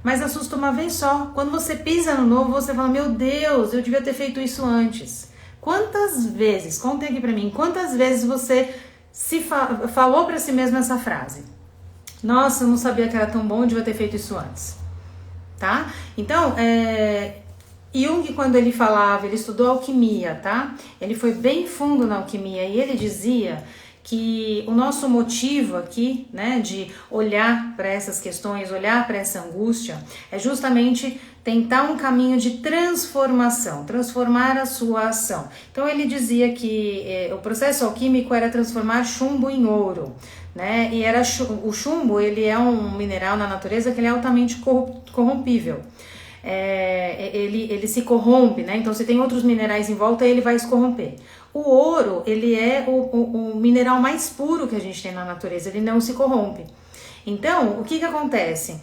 mas assusta uma vez só. Quando você pisa no novo, você fala, meu Deus, eu devia ter feito isso antes. Quantas vezes, contem aqui pra mim, quantas vezes você falou pra si mesmo essa frase? Nossa, eu não sabia que era tão bom, eu devia ter feito isso antes. tá? Então, Jung, quando ele falava, ele estudou alquimia, tá? Ele foi bem fundo na alquimia e ele dizia que o nosso motivo aqui, né, de olhar para essas questões, olhar para essa angústia, é justamente tentar um caminho de transformação, transformar a sua ação. Então ele dizia que o processo alquímico era transformar chumbo em ouro, né? E o chumbo, ele é um mineral na natureza que ele é altamente corrompível. Ele se corrompe, né? Então se tem outros minerais em volta, ele vai se corromper. O ouro, ele é o mineral mais puro que a gente tem na natureza, ele não se corrompe. Então, o que acontece?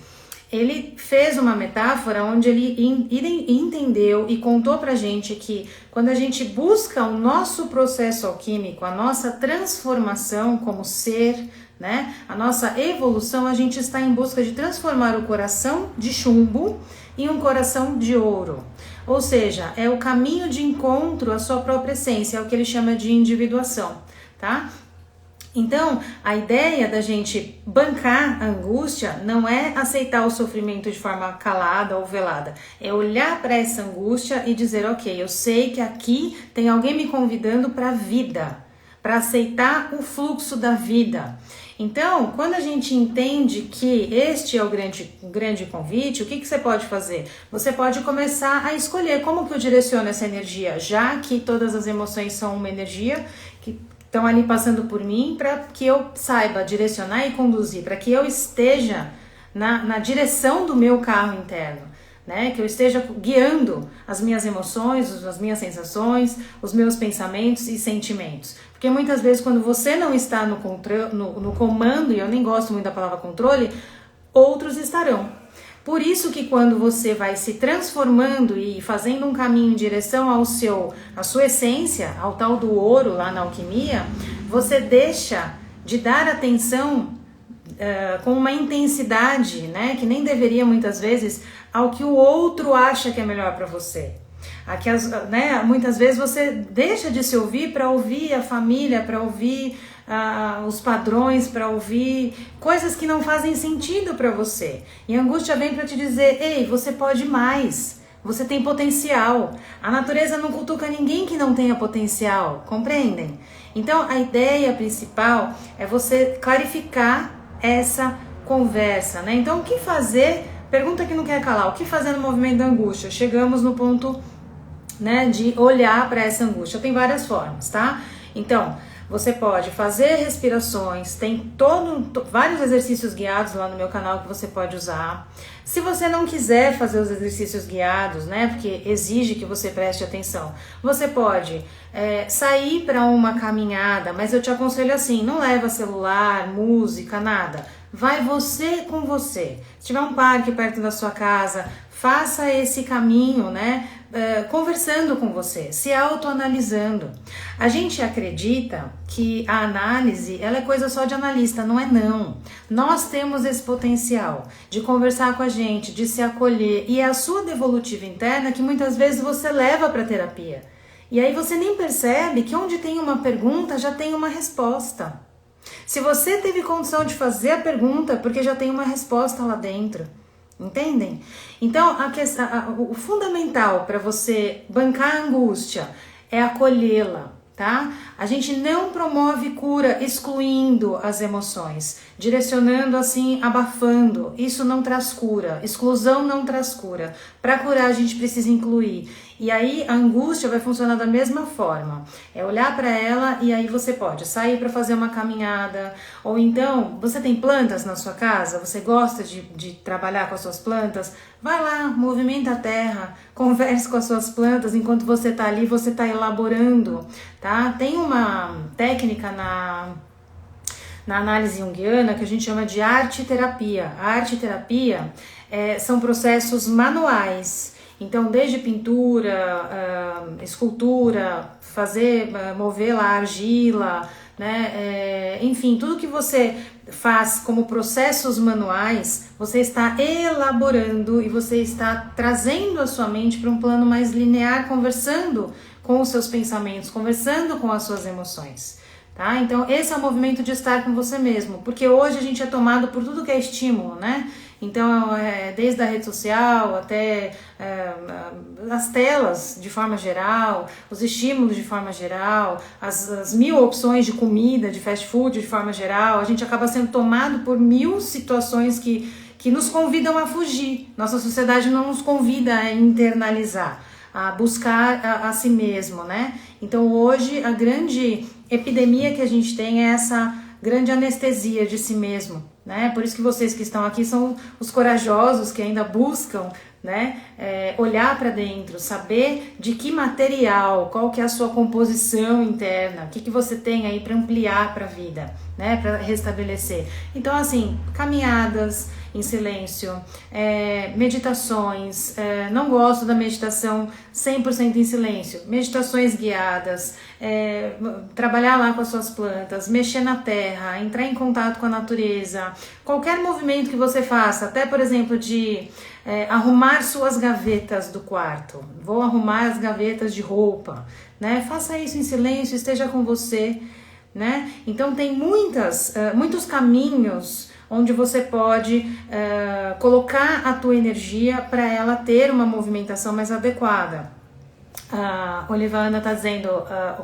Ele fez uma metáfora onde ele entendeu e contou pra gente que quando a gente busca o nosso processo alquímico, a nossa transformação como ser, né, a nossa evolução, a gente está em busca de transformar o coração de chumbo em um coração de ouro. Ou seja, é o caminho de encontro à sua própria essência, é o que ele chama de individuação, tá? Então, a ideia da gente bancar a angústia não é aceitar o sofrimento de forma calada ou velada, é olhar para essa angústia e dizer, ok, eu sei que aqui tem alguém me convidando para a vida, para aceitar o fluxo da vida. Então, quando a gente entende que este é o grande convite, o que você pode fazer? Você pode começar a escolher como que eu direciono essa energia, já que todas as emoções são uma energia que estão ali passando por mim, para que eu saiba direcionar e conduzir, para que eu esteja na direção do meu carro interno, né? Que eu esteja guiando as minhas emoções, as minhas sensações, os meus pensamentos e sentimentos. Porque muitas vezes quando você não está no comando, e eu nem gosto muito da palavra controle, outros estarão. Por isso que quando você vai se transformando e fazendo um caminho em direção à sua essência, ao tal do ouro lá na alquimia, você deixa de dar atenção com uma intensidade, né, que nem deveria muitas vezes, ao que o outro acha que é melhor para você. Aqui, né, muitas vezes você deixa de se ouvir para ouvir a família, para ouvir os padrões, para ouvir coisas que não fazem sentido para você. E a angústia vem para te dizer, ei, você pode mais, você tem potencial. A natureza não cutuca ninguém que não tenha potencial, compreendem? Então a ideia principal é você clarificar essa conversa, né? Então o que fazer? Pergunta que não quer calar, o que fazer no movimento da angústia? Chegamos no ponto, né, de olhar para essa angústia. Tem várias formas, tá? Então, você pode fazer respirações, tem vários exercícios guiados lá no meu canal que você pode usar. Se você não quiser fazer os exercícios guiados, né, porque exige que você preste atenção, você pode sair para uma caminhada, mas eu te aconselho assim, não leva celular, música, nada. Vai você com você. Se tiver um parque perto da sua casa, faça esse caminho, né? Conversando com você, se autoanalisando. A gente acredita que a análise, ela é coisa só de analista, não é não. Nós temos esse potencial de conversar com a gente, de se acolher, e é a sua devolutiva interna que muitas vezes você leva para terapia. E aí você nem percebe que onde tem uma pergunta já tem uma resposta. Se você teve condição de fazer a pergunta, porque já tem uma resposta lá dentro. Entendem? Então, o fundamental para você bancar a angústia é acolhê-la, tá? A gente não promove cura excluindo as emoções, direcionando assim, abafando. Isso não traz cura, exclusão não traz cura. Para curar a gente precisa incluir. E aí a angústia vai funcionar da mesma forma. É olhar para ela e aí você pode sair para fazer uma caminhada. Ou então, você tem plantas na sua casa? Você gosta de trabalhar com as suas plantas? Vai lá, movimenta a terra, converse com as suas plantas enquanto você está ali, você está elaborando, tá? Tem uma técnica na análise junguiana que a gente chama de arte-terapia. A arte-terapia são processos manuais. Então, desde pintura, escultura, mover lá argila, né? Enfim, tudo que você faz como processos manuais, você está elaborando e você está trazendo a sua mente para um plano mais linear, conversando com os seus pensamentos, conversando com as suas emoções. Tá? Então esse é o movimento de estar com você mesmo, porque hoje a gente é tomado por tudo que é estímulo, né? Então, desde a rede social até as telas de forma geral, os estímulos de forma geral, as 1000 opções de comida, de fast food de forma geral, a gente acaba sendo tomado por 1000 situações que nos convidam a fugir. Nossa sociedade não nos convida a internalizar, a buscar a si mesmo, né? Então hoje a grande epidemia que a gente tem é essa grande anestesia de si mesmo, né? Por isso que vocês que estão aqui são os corajosos que ainda buscam, né? Olhar para dentro, saber de que material, qual que é a sua composição interna, o que você tem aí para ampliar para a vida, né? Para restabelecer. Então assim, caminhadas em silêncio, meditações, não gosto da meditação 100% em silêncio, meditações guiadas, trabalhar lá com as suas plantas, mexer na terra, entrar em contato com a natureza, qualquer movimento que você faça, até por exemplo de arrumar suas gavetas do quarto, vou arrumar as gavetas de roupa, né? Faça isso em silêncio, esteja com você, né? Então tem muitos caminhos onde você pode colocar a tua energia para ela ter uma movimentação mais adequada. A Olivana está dizendo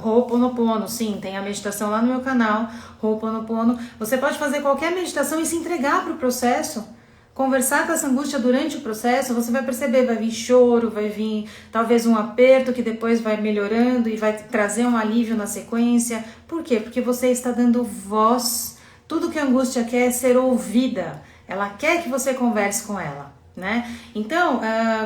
Ho'oponopono, sim, tem a meditação lá no meu canal, Ho'oponopono. Você pode fazer qualquer meditação e se entregar para o processo, conversar com essa angústia durante o processo, você vai perceber, vai vir choro, vai vir talvez um aperto que depois vai melhorando e vai trazer um alívio na sequência. Por quê? Porque você está dando voz. Tudo que a angústia quer é ser ouvida, ela quer que você converse com ela, né? Então,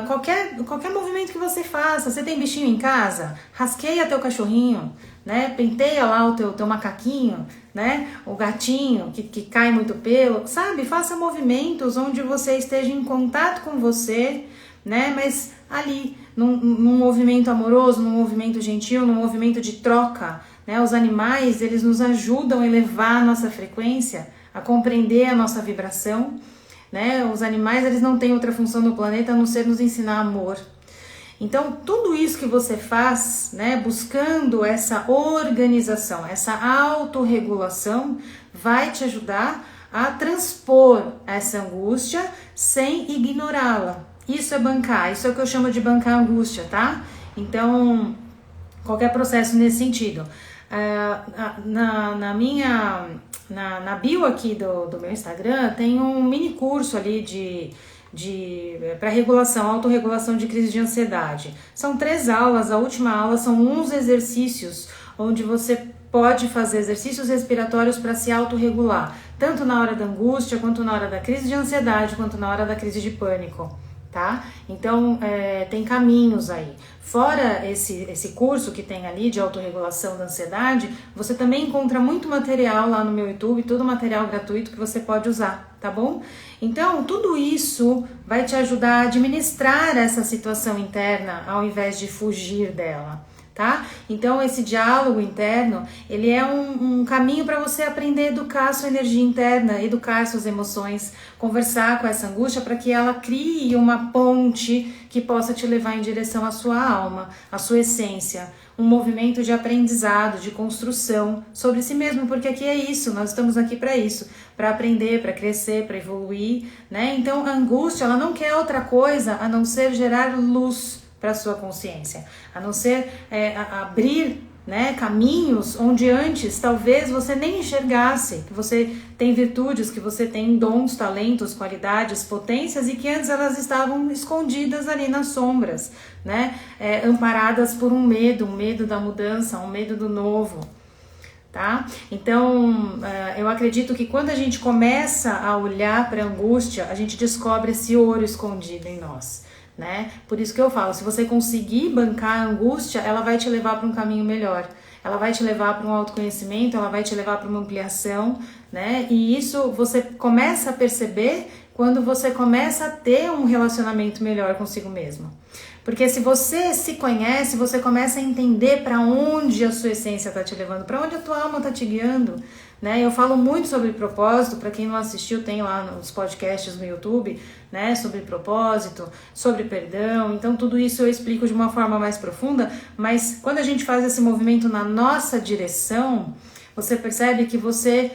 qualquer movimento que você faça, você tem bichinho em casa, rasqueia teu cachorrinho, né? Penteia lá o teu macaquinho, né? O gatinho que cai muito pelo, sabe? Faça movimentos onde você esteja em contato com você, né? Mas ali, num movimento amoroso, num movimento gentil, num movimento de troca, né? Os animais, eles nos ajudam a elevar a nossa frequência, a compreender a nossa vibração, né? Os animais, eles não têm outra função no planeta a não ser nos ensinar amor. Então, tudo isso que você faz, né, buscando essa organização, essa autorregulação, vai te ajudar a transpor essa angústia sem ignorá-la. Isso é bancar, isso é o que eu chamo de bancar a angústia, tá? Então, qualquer processo nesse sentido. Na bio aqui do meu Instagram tem um mini curso ali para regulação, autorregulação de crise de ansiedade. São 3 aulas, a última aula são uns exercícios onde você pode fazer exercícios respiratórios para se autorregular, tanto na hora da angústia, quanto na hora da crise de ansiedade, quanto na hora da crise de pânico. Tá? Então, tem caminhos aí. Fora esse curso que tem ali de autorregulação da ansiedade, você também encontra muito material lá no meu YouTube, todo material gratuito que você pode usar, tá bom? Então, tudo isso vai te ajudar a administrar essa situação interna ao invés de fugir dela. Tá? Então esse diálogo interno, ele é um caminho para você aprender a educar a sua energia interna, educar suas emoções, conversar com essa angústia para que ela crie uma ponte que possa te levar em direção à sua alma, à sua essência, um movimento de aprendizado, de construção sobre si mesmo, porque aqui é isso, nós estamos aqui para isso, para aprender, para crescer, para evoluir, né? Então a angústia, ela não quer outra coisa a não ser gerar luz para a sua consciência, a não ser abrir, né, caminhos onde antes talvez você nem enxergasse, que você tem virtudes, que você tem dons, talentos, qualidades, potências e que antes elas estavam escondidas ali nas sombras, né, amparadas por um medo da mudança, um medo do novo. Tá? Então, eu acredito que quando a gente começa a olhar para a angústia, a gente descobre esse ouro escondido em nós. Né? Por isso que eu falo, se você conseguir bancar a angústia, ela vai te levar para um caminho melhor, ela vai te levar para um autoconhecimento, ela vai te levar para uma ampliação, né? E isso você começa a perceber quando você começa a ter um relacionamento melhor consigo mesmo. Porque se você se conhece, você começa a entender para onde a sua essência está te levando, para onde a tua alma está te guiando, né? Eu falo muito sobre propósito, para quem não assistiu, tem lá nos podcasts no YouTube, né? Sobre propósito, sobre perdão, então tudo isso eu explico de uma forma mais profunda, mas quando a gente faz esse movimento na nossa direção, você percebe que você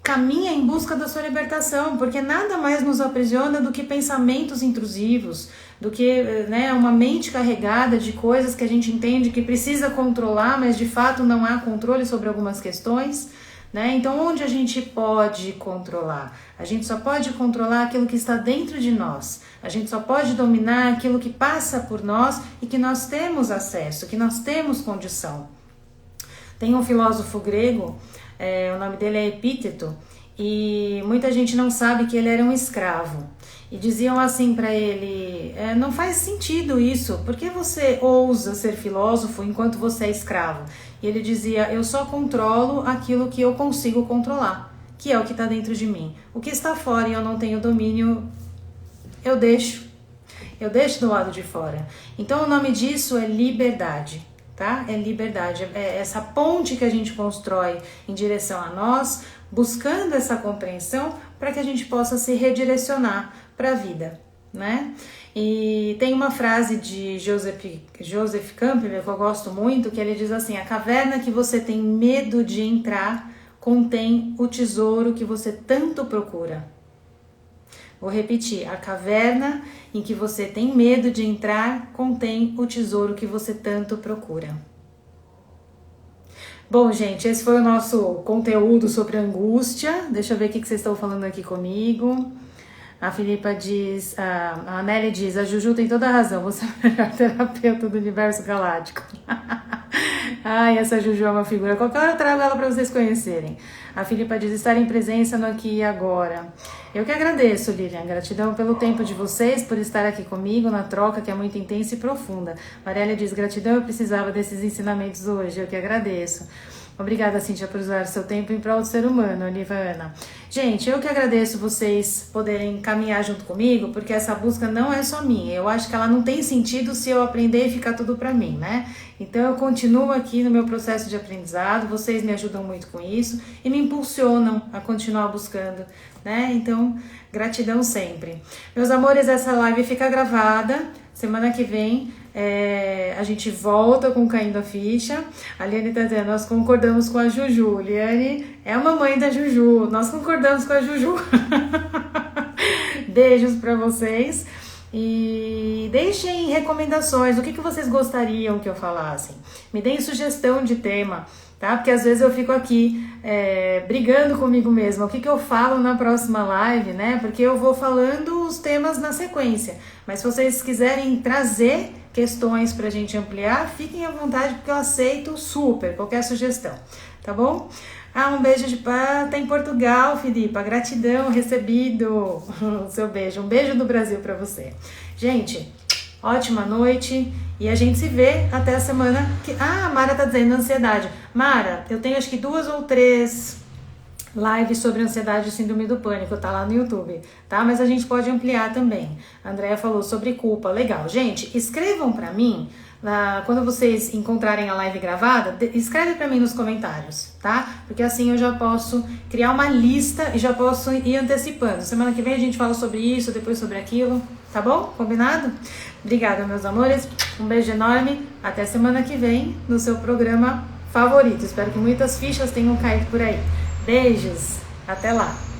caminha em busca da sua libertação, porque nada mais nos aprisiona do que pensamentos intrusivos, do que, né, uma mente carregada de coisas que a gente entende que precisa controlar, mas de fato não há controle sobre algumas questões, né? Então, onde a gente pode controlar? A gente só pode controlar aquilo que está dentro de nós. A gente só pode dominar aquilo que passa por nós e que nós temos acesso, que nós temos condição. Tem um filósofo grego, o nome dele é Epíteto, e muita gente não sabe que ele era um escravo. E diziam assim para ele, não faz sentido isso, por que você ousa ser filósofo enquanto você é escravo? E ele dizia, eu só controlo aquilo que eu consigo controlar, que é o que está dentro de mim. O que está fora e eu não tenho domínio, eu deixo do lado de fora. Então o nome disso é liberdade. Tá? É liberdade, é essa ponte que a gente constrói em direção a nós, buscando essa compreensão para que a gente possa se redirecionar para a vida, né? E tem uma frase de Joseph Campbell que eu gosto muito, que ele diz assim, a caverna que você tem medo de entrar contém o tesouro que você tanto procura. Vou repetir, a caverna em que você tem medo de entrar contém o tesouro que você tanto procura. Bom, gente, esse foi o nosso conteúdo sobre angústia. Deixa eu ver o que vocês estão falando aqui comigo. A Filipa diz, a Nelly diz, a Juju tem toda a razão, você é a melhor terapeuta do universo galáctico. Ai, essa Juju é uma figura. Qualquer hora eu trago ela para vocês conhecerem. A Filipa diz, estar em presença no aqui e agora. Eu que agradeço, Lilian. Gratidão pelo tempo de vocês, por estar aqui comigo na troca, que é muito intensa e profunda. Marília diz, gratidão, eu precisava desses ensinamentos hoje. Eu que agradeço. Obrigada, Cíntia, por usar seu tempo em prol do ser humano, Olivana. Gente, eu que agradeço vocês poderem caminhar junto comigo, porque essa busca não é só minha. Eu acho que ela não tem sentido se eu aprender e ficar tudo pra mim, né? Então eu continuo aqui no meu processo de aprendizado, vocês me ajudam muito com isso e me impulsionam a continuar buscando, né? Então, gratidão sempre. Meus amores, essa live fica gravada. Semana que vem a gente volta com Caindo a Ficha. A Liane tá dizendo, nós concordamos com a Juju. Liane é a mamãe da Juju, nós concordamos com a Juju. Beijos pra vocês. E deixem recomendações, o que vocês gostariam que eu falasse. Me deem sugestão de tema, tá? Porque às vezes eu fico aqui brigando comigo mesma. O que eu falo na próxima live, né? Porque eu vou falando os temas na sequência. Mas se vocês quiserem trazer questões pra gente ampliar, fiquem à vontade, porque eu aceito super qualquer sugestão, tá bom? Um beijo tá em Portugal, Filipa. Gratidão, recebido o seu beijo. Um beijo do Brasil pra você. Gente, ótima noite e a gente se vê até a semana que... a Mara tá dizendo ansiedade. Mara, eu tenho acho que 2 ou 3 lives sobre ansiedade e síndrome do pânico, tá lá no YouTube, tá? Mas a gente pode ampliar também. A Andrea falou sobre culpa, legal. Gente, escrevam pra mim, quando vocês encontrarem a live gravada, escreve pra mim nos comentários, tá? Porque assim eu já posso criar uma lista e já posso ir antecipando. Semana que vem a gente fala sobre isso, depois sobre aquilo, tá bom? Combinado? Obrigada, meus amores. Um beijo enorme. Até semana que vem no seu programa favorito. Espero que muitas fichas tenham caído por aí. Beijos, até lá!